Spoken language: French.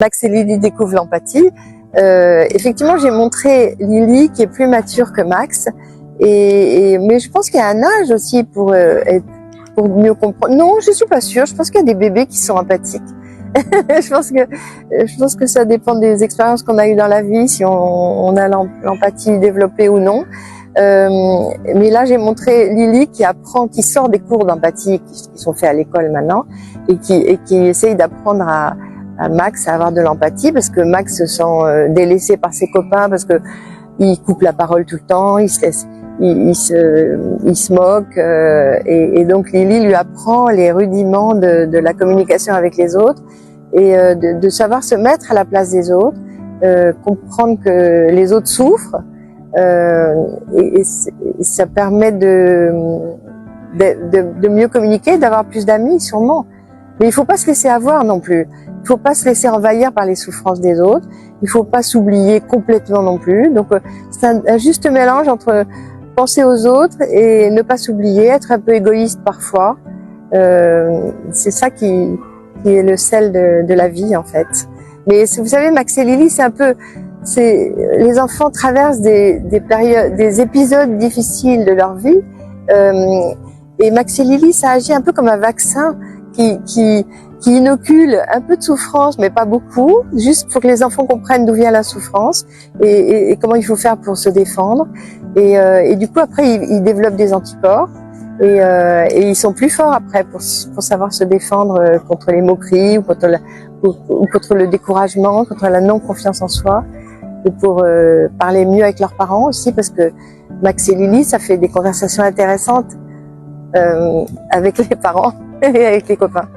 Max et Lily découvrent l'empathie. Effectivement, j'ai montré Lily qui est plus mature que Max, mais je pense qu'il y a un âge aussi pour mieux comprendre. Non, je suis pas sûre. Je pense qu'il y a des bébés qui sont empathiques. je pense que ça dépend des expériences qu'on a eues dans la vie, si on a l'empathie développée ou non. Mais là, j'ai montré Lily qui sort des cours d'empathie qui sont faits à l'école maintenant et qui essaye d'apprendre à Max à avoir de l'empathie, parce que Max se sent délaissé par ses copains, parce que il coupe la parole tout le temps, il se moque, et donc Lily lui apprend les rudiments de la communication avec les autres et de savoir se mettre à la place des autres, comprendre que les autres souffrent, et ça permet de mieux communiquer, d'avoir plus d'amis sûrement. Mais il faut pas se laisser avoir non plus. Il faut pas se laisser envahir par les souffrances des autres. Il faut pas s'oublier complètement non plus. Donc c'est un juste mélange entre penser aux autres et ne pas s'oublier, être un peu égoïste parfois. C'est ça qui est le sel de la vie en fait. Mais vous savez, Max et Lily, les enfants traversent des périodes, des épisodes difficiles de leur vie. Et Max et Lily, ça agit un peu comme un vaccin qui inocule un peu de souffrance, mais pas beaucoup, juste pour que les enfants comprennent d'où vient la souffrance et comment il faut faire pour se défendre. Et du coup, après, ils développent des anticorps et ils sont plus forts après pour savoir se défendre contre les moqueries ou contre le découragement, contre la non-confiance en soi, et pour parler mieux avec leurs parents aussi, parce que Max et Lily, ça fait des conversations intéressantes avec les parents et avec les copains.